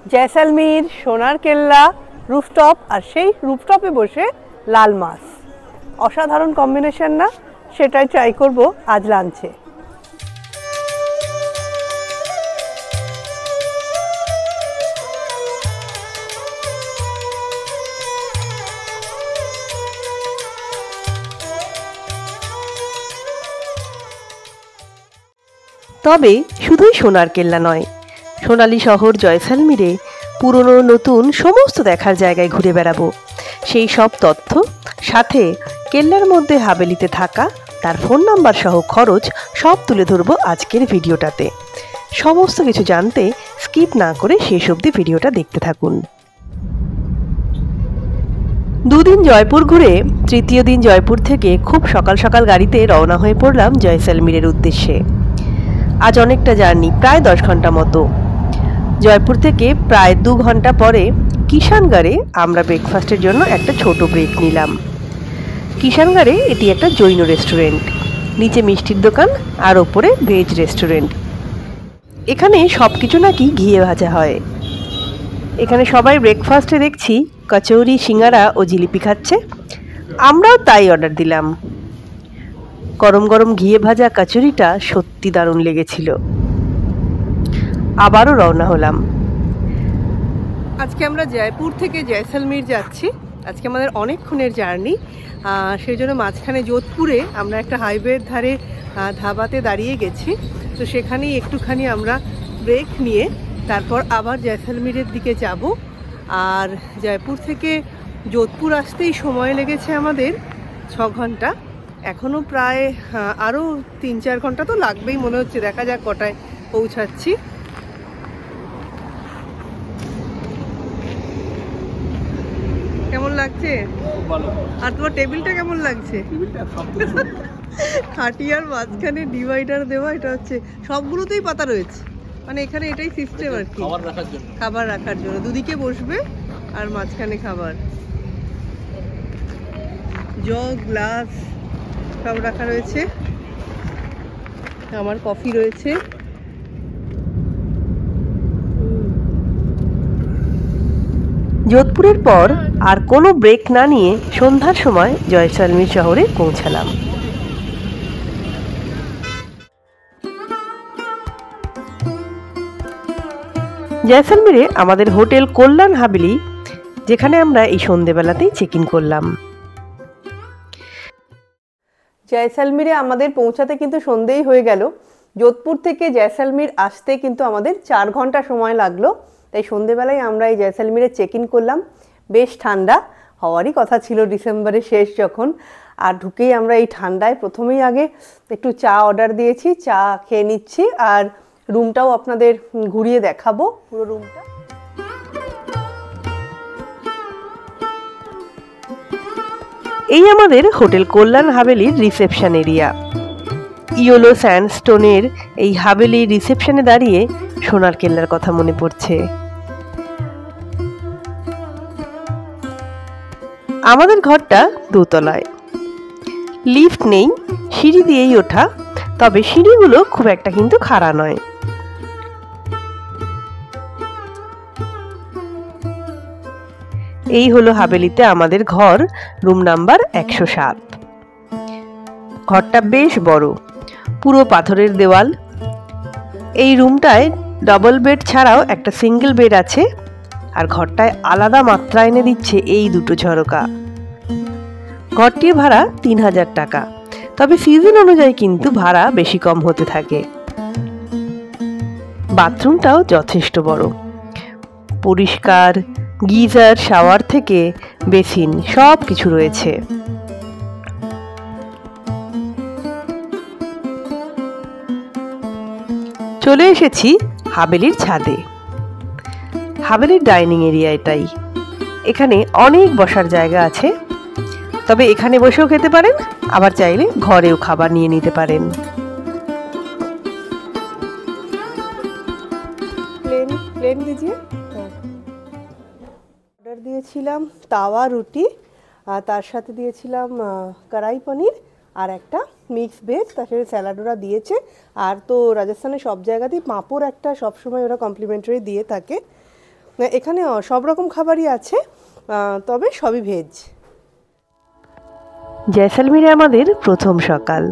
জয়সলমীর সোনার কেল্লা রুফটপ আর সেই রুফটপে বসে লাল মাছ, অসাধারণ কম্বিনেশন না? সেটাই ট্রাই করব আজ লাঞ্চে। তবে শুধুই সোনার কেল্লা নয়, সোনালী শহর জয়সলমীরে পুরনো নতুন সমস্ত দেখার জায়গায় ঘুরে বেড়াবো। সেই সব তথ্য, সাথে কেল্লার মধ্যে হাভেলিতে থাকা, তার ফোন নাম্বার সহ খরচ সব তুলে ধরবো আজকের ভিডিওটাতে। সমস্ত কিছু জানতে স্কিপ না করে শেষ অবধি ভিডিওটা দেখতে থাকুন। দুদিন জয়পুর ঘুরে তৃতীয় দিন জয়পুর থেকে খুব সকাল সকাল গাড়িতে রওনা হয়ে পড়লাম জয়সলমীরের উদ্দেশ্যে। আজ অনেকটা জার্নি, প্রায় 10 ঘন্টা মতো। জয়পুর থেকে প্রায় 2 ঘন্টা পরে কিষানগড়ে আমরা ব্রেকফাস্টের জন্য একটা ছোট ব্রেক নিলাম। কিষানগড়ে এটি একটা জৈন রেস্টুরেন্ট, নিচে মিষ্টির দোকান আর ওপরে ভেজ রেস্টুরেন্ট। এখানে সব কিছু নাকি ঘিয়ে ভাজা হয়। এখানে সবাই ব্রেকফাস্টে দেখছি কচৌরি, সিঙ্গারা ও জিলিপি খাচ্ছে, আমরাও তাই অর্ডার দিলাম। গরম গরম ঘিয়ে ভাজা কচুরিটা সত্যি দারুণ লেগেছিল। আবারও রওনা হলাম। আজকে আমরা জয়পুর থেকে জয়সলমীর যাচ্ছি। আজকে আমাদের অনেকক্ষণের জার্নি, সেই জন্য মাঝখানে যোধপুরে আমরা একটা হাইওয়ের ধারে ধাবাতে দাঁড়িয়ে গেছি। তো সেখানেই একটুখানি আমরা ব্রেক নিয়ে তারপর আবার জয়সলমীরের দিকে যাব। আর জয়পুর থেকে যোধপুর আসতেই সময় লেগেছে আমাদের 6 ঘন্টা। এখনও প্রায় আরও 3-4 ঘন্টা তো লাগবেই মনে হচ্ছে। দেখা যাক কটায় পৌঁছাচ্ছি। কেমন লাগছে? আর তোমার টেবিলটা কেমন লাগছে? খাটিয়ার মাঝখানে ডিভাইডার দেওয়া, এটা হচ্ছে সবগুলোতেই পাতা রয়েছে, মানে এখানে এটাই সিস্টেম আর কি, খাবার রাখার জন্য। দুদিকে বসবে আর মাঝখানে খাবার, জগ, গ্লাস সব রাখা রয়েছে। আমার কফি রয়েছে। যোধপুরের পর আর কোনো ব্রেক না নিয়ে সন্ধ্যার সময় জয়সলমীর শহরে পৌঁছালাম। জয়সলমীরে আমাদের হোটেল কল্যাণ হাভেলি, যেখানে আমরা এই সন্ধেবেলাতেই চেক ইন করলাম। জয়সলমীরে আমাদের পৌঁছাতে কিন্তু সন্ধেই হয়ে গেল। যোধপুর থেকে জয়সলমীর আসতে কিন্তু আমাদের 4 ঘন্টা সময় লাগলো। তাই সন্ধেবেলায় আমরা এই জয়সলমীরে চেক ইন করলাম। বেশ ঠান্ডা হওয়ারই কথা ছিল ডিসেম্বরের শেষ যখন। আর ঢুকেই আমরা এই ঠান্ডায় প্রথমেই আগে একটু চা অর্ডার দিয়েছি, চা খেয়ে নিচ্ছি। আর রুমটাও আপনাদের ঘুরিয়ে দেখাবো, পুরো রুমটা। এই আমাদের হোটেল কল্যাণ হাভেলির রিসেপশন এরিয়া। ইয়েলো স্যান্ডস্টোনের এই হাভেলির রিসেপশনে দাঁড়িয়ে সোনার কেল্লার কথা মনে পড়ছে। আমাদের ঘরটা দোতলায়, লিফট নেই, সিঁড়ি দিয়েই ওঠা। তবে সিঁড়িগুলো খুব একটা কিন্তু খাড়া নয়। এই হলো হাভেলিতে আমাদের ঘর, রুম নাম্বার 107। ঘরটা বেশ বড়, পুরো পাথরের দেওয়াল। এই রুমটায় ডবল বেড ছাড়াও একটা সিঙ্গেল বেড আছে। আর ঘরটায় আলাদা মাত্রা এনে দিচ্ছে এই দুটো ঝরকা। ঘরটির ভাড়া 3000 টাকা। তবে সিজন অনুযায়ী কিন্তু ভাড়া বেশি কম হতে থাকে। বাথরুমটাও যথেষ্ট বড়, পরিষ্কার, গিজার, শাওয়ার থেকে বেসিন সব কিছু রয়েছে। চলে এসেছি হাভেলির ছাদে। হাভেলির ডাইনিং এরিয়া এটাই। এখানে অনেক বসার জায়গা আছে। তবে এখানে বসেও খেতে পারেন, আবার চাইলে ঘরেও খাবার নিয়ে নিতে পারেন। প্লেন দিজিয়ে। অর্ডার দিয়েছিলাম তাওয়া রুটি, আর তার সাথে দিয়েছিলাম কড়াই পনির আর একটা মিক্স ভেজ, তার সাথে স্যালাড ওরা দিয়েছে। আর তো রাজস্থানের সব জায়গাতেই পাঁপড় একটা সবসময় ওরা কমপ্লিমেন্টারি দিয়ে থাকে। এখানে সব রকম খাবারই আছে, তবে সবই ভেজ। জয়সলমীরে আমাদের প্রথম সকাল।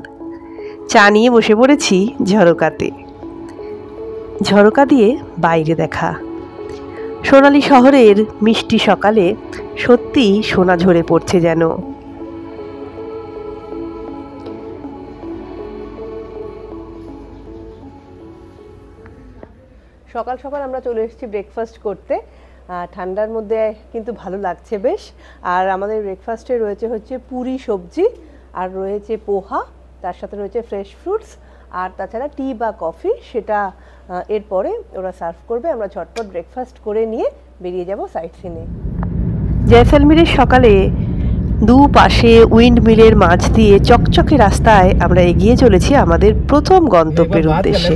চা নিয়ে বসে পড়েছি ঝরকাতে। ঝরকা দিয়ে বাইরে দেখা সোনালী শহরের মিষ্টি সকালে সত্যি সোনা ঝরে পড়ছে যেন। সকাল সকাল আমরা চলে এসেছি ব্রেকফাস্ট করতে। ঠান্ডার মধ্যে কিন্তু ভালো লাগছে বেশ। আর আমাদের ব্রেকফাস্টে হচ্ছে পুরি সবজি, আর রয়েছে পোহা, তার সাথে রয়েছে ফ্রেশ ফ্রুটস, আর তাছাড়া টি বা কফি, সেটা এরপরে ওরা সার্ভ করবে। আমরা ঝটপট ব্রেকফাস্ট করে নিয়ে বেরিয়ে যাব সাইট সিনে। জয়সলমীরের সকালে দুপাশে উইন্ড মিলের মাঝ দিয়ে চকচকে রাস্তায় আমরা এগিয়ে চলেছি আমাদের প্রথম গন্তব্যের উদ্দেশ্যে।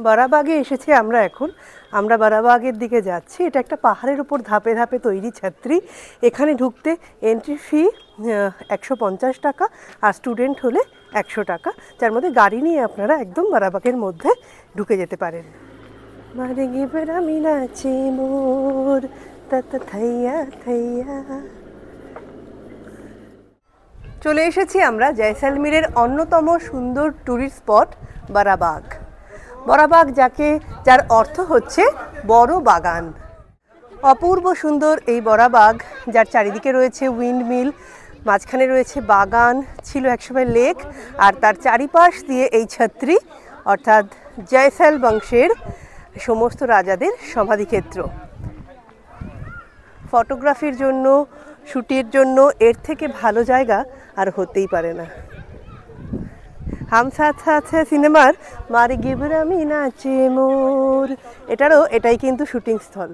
বারাবাগে এসেছি আমরা এখন। আমরা বারাবাগের দিকে যাচ্ছি। এটা একটা পাহাড়ের উপর ধাপে ধাপে তৈরি ছাত্রী। এখানে ঢুকতে এন্ট্রি ফি 150 টাকা, আর স্টুডেন্ট হলে 100 টাকা, যার মধ্যে গাড়ি নিয়ে আপনারা একদম বারাবাগের মধ্যে ঢুকে যেতে পারেন। চলে এসেছি আমরা জয়সলমীরের অন্যতম সুন্দর ট্যুরিস্ট স্পট বারাবাগ। বারাবাগ যার অর্থ হচ্ছে বড় বাগান। অপূর্ব সুন্দর এই বারাবাগ, যার চারিদিকে রয়েছে উইন্ড মিল, মাঝখানে রয়েছে বাগান, ছিল একসময় লেক, আর তার চারিপাশ দিয়ে এই ছাত্রী অর্থাৎ জয়সল বংশের সমস্ত রাজাদের সমাধিক্ষেত্র। ফটোগ্রাফির জন্য, শ্যুটের জন্য এর থেকে ভালো জায়গা আর হতেই পারে না। হাম সাথ সাথ সিনেমার মারে গেবরামি নাচে মোর, এটাই কিন্তু শুটিং স্থল।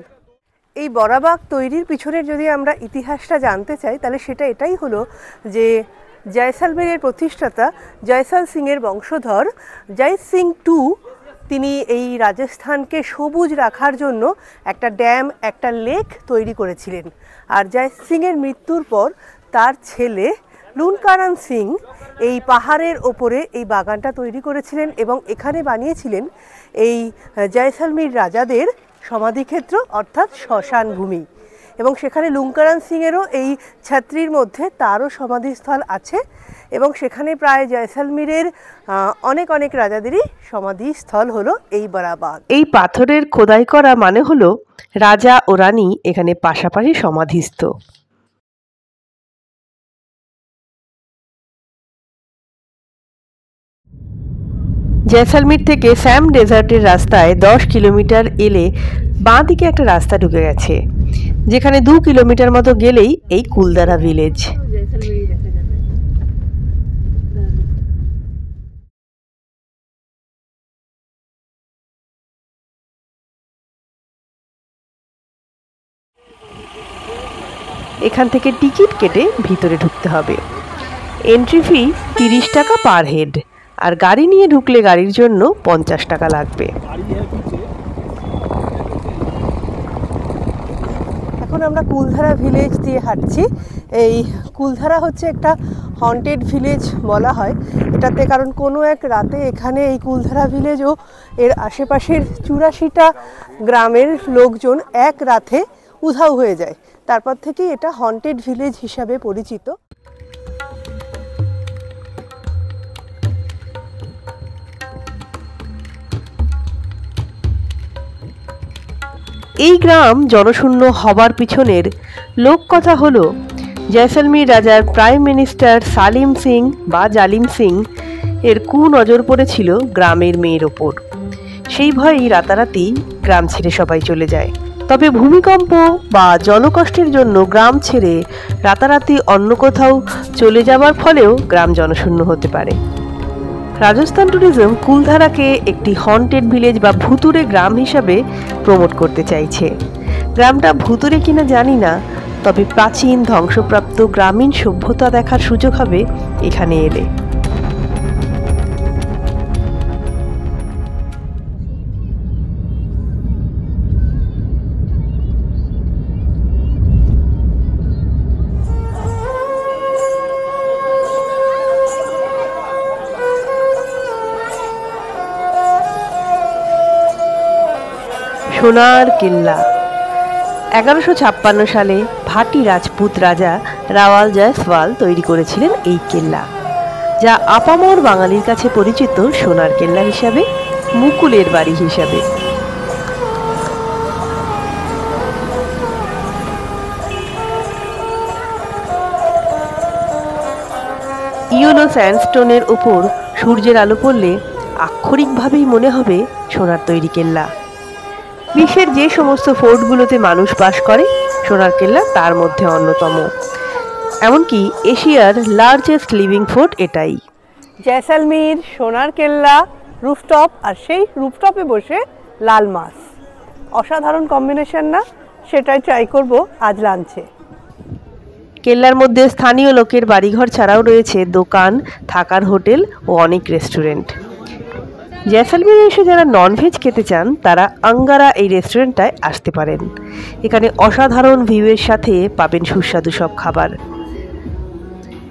এই বারাবাগ তৈরির পিছনের যদি আমরা ইতিহাসটা জানতে চাই, তাহলে সেটা এটাই হলো যে জয়সলমীরের প্রতিষ্ঠাতা জয়সল সিংয়ের বংশধর জয় সিং টু, তিনি এই রাজস্থানকে সবুজ রাখার জন্য একটা ড্যাম, একটা লেক তৈরি করেছিলেন। আর জয় সিংয়ের মৃত্যুর পর তার ছেলে লুনকারান সিং এই পাহাড়ের ওপরে এই বাগানটা তৈরি করেছিলেন এবং এখানে বানিয়েছিলেন এই জয়সলমীর রাজাদের সমাধিক্ষেত্র অর্থাৎ শ্মশান ভূমি। এবং সেখানে লুনকারান সিংয়েরও এই ছাত্রীর মধ্যে তারও সমাধিস্থল আছে, এবং সেখানে প্রায় জয়সলমীরের অনেক রাজাদেরই সমাধিস্থল হলো এই বারাবাগ। এই পাথরের খোদাই করা মানে হলো রাজা ও রানী এখানে পাশাপাশি সমাধিস্থ। জয়সলমীর থেকে স্যাম ডেজার্টের রাস্তায় 10 কিলোমিটার এলে বাঁ দিকে একটা রাস্তা ঢুকে গেছে, যেখানে 2 কিলোমিটার মতো গেলেই এই কুলদারা ভিলেজ। এখান থেকে টিকিট কেটে ভিতরে ঢুকতে হবে। এন্ট্রি ফি 30 টাকা পার হেড, আর গাড়ি নিয়ে ঢুকলে গাড়ির জন্য 50 টাকা লাগবে। এখন আমরা কুলধারা ভিলেজ দিয়ে হাঁটছি। এই কুলধারা হচ্ছে একটা হন্টেড ভিলেজ বলা হয় এটাতে, কারণ কোনো এক রাতে এখানে এই কুলধারা ভিলেজ ও এর আশেপাশের 84টা গ্রামের লোকজন এক রাতে উধাও হয়ে যায়। তারপর থেকে এটা হন্টেড ভিলেজ হিসাবে পরিচিত। এই গ্রাম জনশূন্য হবার পিছনের লোককথা হলো জয়সলমীর রাজার প্রাইম মিনিস্টার সালিম সিং বা জালিম সিং এর কুনজর পড়েছিল গ্রামের মেয়ের ওপর। সেই ভয়েই রাতারাতি গ্রাম ছেড়ে সবাই চলে যায়। তবে ভূমিকম্প বা জলকষ্টের জন্য গ্রাম ছেড়ে রাতারাতি অন্য কোথাও চলে যাওয়ার ফলেও গ্রাম জনশূন্য হতে পারে। রাজস্থান ট্যুরিজম কুলধারাকে একটি হন্টেড ভিলেজ বা ভুতুড়ে গ্রাম হিসাবে প্রমোট করতে চাইছে। গ্রামটা ভুতুড়ে কিনা জানি না, তবে প্রাচীন ধ্বংসপ্রাপ্ত গ্রামীণ সভ্যতা দেখার সুযোগ হবে এখানে এলে। সোনার কেল্লা। 1156 সালে ভাটি রাজপুত রাজা রাওয়াল জয়সওয়াল তৈরি করেছিলেন এই কেল্লা, যা আপামর বাঙালির কাছে পরিচিত সোনার কেল্লা হিসাবে, মুকুলের বাড়ি হিসাবে। ইয়েলো স্যান্ডস্টোনের উপর সূর্যের আলো পড়লে আক্ষরিকভাবেই মনে হবে সোনার তৈরি কেল্লা। বিশ্বের যে সমস্ত ফোর্টগুলোতে মানুষ বাস করে, সোনার কেল্লা তার মধ্যে অন্যতম। এমনকি এশিয়ার লার্জেস্ট লিভিং ফোর্ট এটাই। জয়সলমীর, সোনার কেল্লা, রুফটপ, আর সেই রুফটপে বসে লাল মাছ, অসাধারণ কম্বিনেশন না? সেটাই ট্রাই করব আজ লাঞ্চে। কেল্লার মধ্যে স্থানীয় লোকের বাড়িঘর ছাড়াও রয়েছে দোকান, থাকার হোটেল ও অনেক রেস্টুরেন্ট। জয়সলমীরে এসে যারা ননভেজ খেতে চান তারা আঙ্গারা এই রেস্টুরেন্টটায় আসতে পারেন। এখানে অসাধারণ ভিউয়ের সাথে পাবেন সুস্বাদু সব খাবার।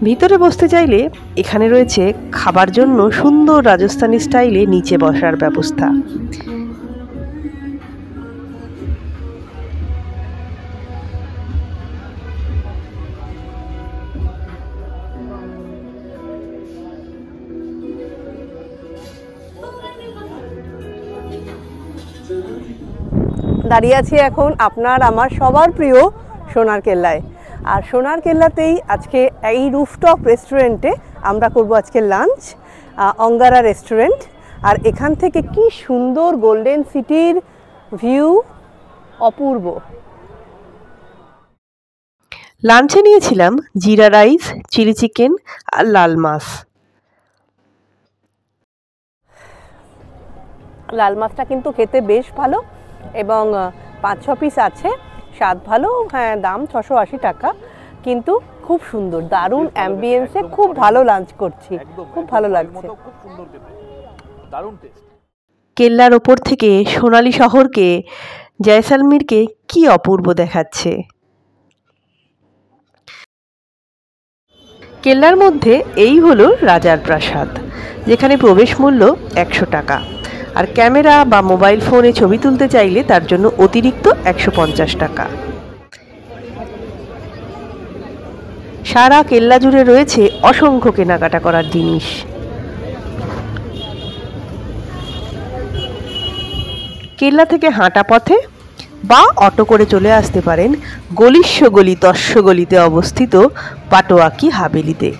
ভিতরে বসতে চাইলে এখানে রয়েছে খাবার জন্য সুন্দর রাজস্থানি স্টাইলে নিচে বসার ব্যবস্থা। দাঁড়িয়ে আছি এখন আপনার আমার সবার প্রিয় সোনার কেল্লায়। আর সোনার কেল্লাতেই আজকে এই রুফটপ রেস্টুরেন্টে আমরা করব আজকে লাঞ্চ, অঙ্গারা রেস্টুরেন্ট। আর এখান থেকে কি সুন্দর গোল্ডেন সিটির ভিউ, অপূর্ব। লাঞ্চে নিয়েছিলাম জিরা রাইস, চিলি চিকেন আর লাল মাছ। লাল মাছটা কিন্তু খেতে বেশ ভালো এবং 5-6 পিস আছে, স্বাদ ভালো। হ্যাঁ, দাম 680 টাকা, কিন্তু খুব সুন্দর, দারুণ অ্যাম্বিয়েন্সে খুব ভালো লাঞ্চ করছি, খুব ভালো লাগছে। কেল্লার ওপর থেকে সোনালী শহরকে, জয়সলমীরকে কি অপূর্ব দেখাচ্ছে। কেল্লার মধ্যে এই হলো রাজার প্রাসাদ, যেখানে প্রবেশ মূল্য 100 টাকা, আর ক্যামেরা বা মোবাইল ফোনে ছবি তুলতে চাইলে তার জন্য অতিরিক্ত 150 টাকা। সারা কেল্লা জুড়ে রয়েছে অসংখ্য কেনাকাটা করার জিনিস। কেল্লা থেকে হাঁটা পথে বা অটো করে চলে আসতে পারেন গলিস্য গলি তস্য গলিতে অবস্থিত পাটোয়া কি হাভেলিতে।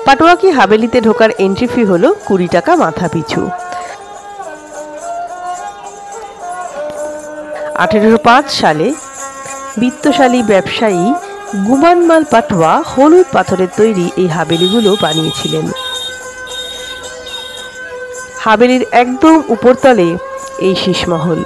পাটোয়া কি হাভেলিতে ঢোকার এন্ট্রি ফি হলো 20 টাকা মাথা পিছু। 1805 সালে বিত্তশালী ব্যবসায়ী গুমানমাল পাটোয়া হলুদ পাথরের তৈরি এই হাভেলিগুলো বানিয়েছিলেন। হাভেলির একদম উপরতলে এই শীষমহল।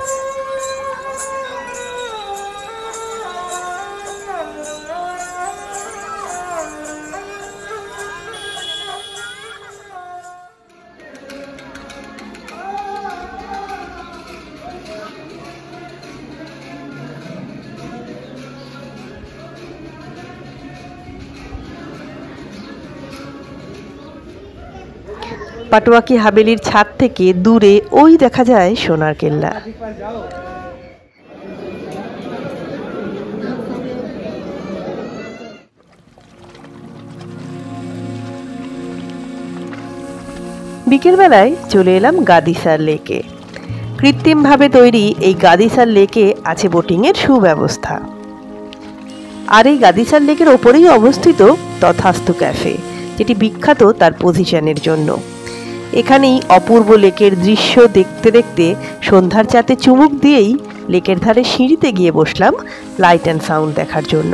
পাটোয়া কি হাভেলির ছাদ থেকে দূরে ওই দেখা যায় সোনার কেল্লা। বিকেলবেলায় চলে এলাম গাদিসার লেকে। কৃত্রিমভাবে তৈরি এই গাদিসার লেকে আছে বোটিংয়ের সুব্যবস্থা। আর এই গাদিসার লেকের ওপরেই অবস্থিত তথাস্তু ক্যাফে, যেটি বিখ্যাত তার পজিশনের জন্য। এখানেই অপূর্ব লেকের দৃশ্য দেখতে দেখতে সন্ধ্যার চাতে চুমুক দিয়েই লেকের ধারে সিঁড়িতে গিয়ে বসলাম লাইট অ্যান্ড সাউন্ড দেখার জন্য।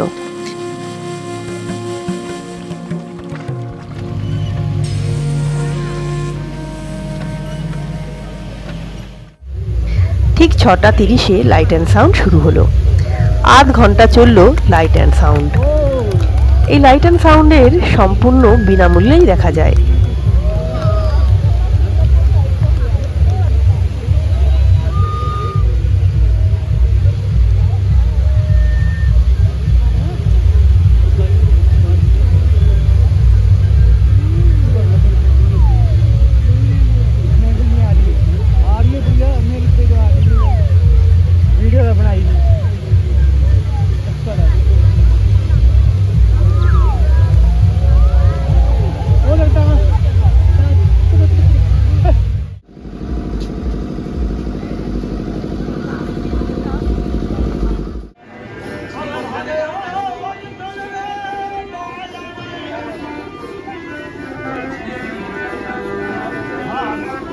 ঠিক 6:30 লাইট অ্যান্ড সাউন্ড শুরু হলো। আধ ঘন্টা চলল লাইট অ্যান্ড সাউন্ড। এই লাইট অ্যান্ড সাউন্ডের সম্পূর্ণ বিনামূল্যেই দেখা যায়।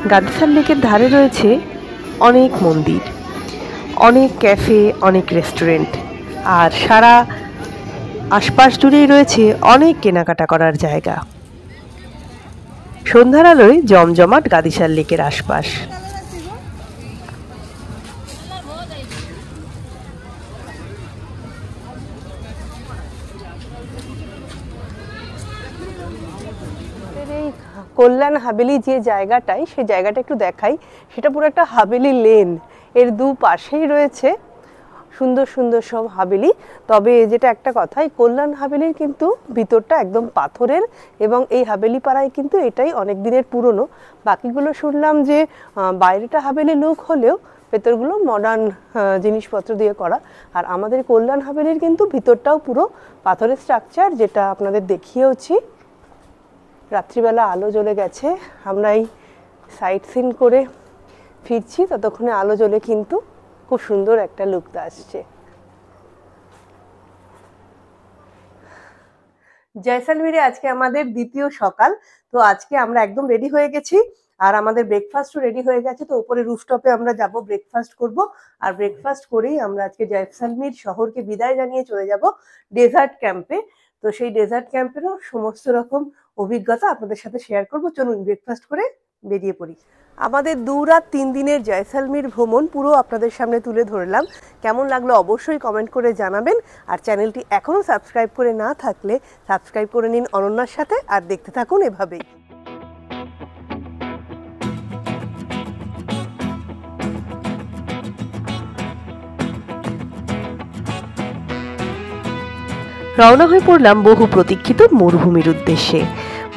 গাদিসার লেকের ধারে রয়েছে অনেক মন্দির, অনেক ক্যাফে, অনেক রেস্টুরেন্ট, আর সারা আশপাশ জুড়েই রয়েছে অনেক কেনাকাটা করার জায়গা। সন্ধ্যার আলোয় জমজমাট গাদিসার লেকের আশপাশ। কল্যাণ হাভেলি যে জায়গাটায়, সেই জায়গাটা একটু দেখাই। সেটা পুরো একটা হাভেলি লেন, এর দুপাশেই রয়েছে সুন্দর সুন্দর সব হাভেলি। তবে যেটা একটা কথা, এই কল্যাণ হাভেলির কিন্তু ভিতরটা একদম পাথরের, এবং এই হাভেলি পাড়ায় কিন্তু এটাই অনেক দিনের পুরনো। বাকিগুলো শুনলাম যে বাইরেটা হাভেলি লুক হলেও ভেতরগুলো মডার্ন জিনিসপত্র দিয়ে করা। আর আমাদের কল্যাণ হাভেলির কিন্তু ভিতরটাও পুরো পাথরের স্ট্রাকচার, যেটা আপনাদের দেখিয়েওছি। রাত্রিবেলা আলো জ্বলে গেছে, আমরা এই সাইট সিন করে ফিরছি, ততক্ষণে আলো জ্বলে কিন্তু খুব সুন্দর একটা লুক আসছে। জয়সলমীরে আজকে আমাদের দ্বিতীয় সকাল। তো আজকে আমরা একদম রেডি হয়ে গেছি, আর আমাদের ব্রেকফাস্টও রেডি হয়ে গেছে। তো উপরে রুফটপে আমরা যাব, ব্রেকফাস্ট করব, আর ব্রেকফাস্ট করেই আমরা আজকে জয়সলমীর শহরকে বিদায় জানিয়ে চলে যাব ডেজার্ট ক্যাম্পে। তো সেই ডেজার্ট ক্যাম্পেরও সমস্ত রকম অভিজ্ঞতা আপনাদের সাথে শেয়ার করব। চলুন ব্রেকফাস্ট করে বেরিয়ে পড়ি। আমাদের 2 রাত 3 দিনের জয়সলমীর ভ্রমণ পুরো আপনাদের সামনে তুলে ধরলাম। কেমন লাগলো অবশ্যই কমেন্ট করে জানাবেন, আর চ্যানেলটি এখনও সাবস্ক্রাইব করে না থাকলে সাবস্ক্রাইব করে নিন অনন্যার সাথে, আর দেখতে থাকুন এভাবেই। রওনা হয়ে পড়লাম বহু প্রতীক্ষিত মরুভূমির উদ্দেশ্যে।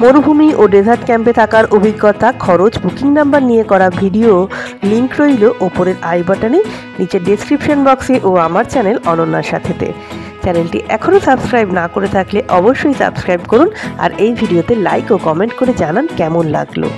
মরুভূমি ও ডেজার্ট ক্যাম্পে থাকার অভিজ্ঞতা, খরচ, বুকিং নাম্বার নিয়ে করা ভিডিও লিংক রইল ওপরের আই বাটনে, নিচের ডেসক্রিপশন বক্সে ও আমার চ্যানেল অনন্যার সাথেতে। চ্যানেলটি এখনও সাবস্ক্রাইব না করে থাকলে অবশ্যই সাবস্ক্রাইব করুন, আর এই ভিডিওতে লাইক ও কমেন্ট করে জানান কেমন লাগলো।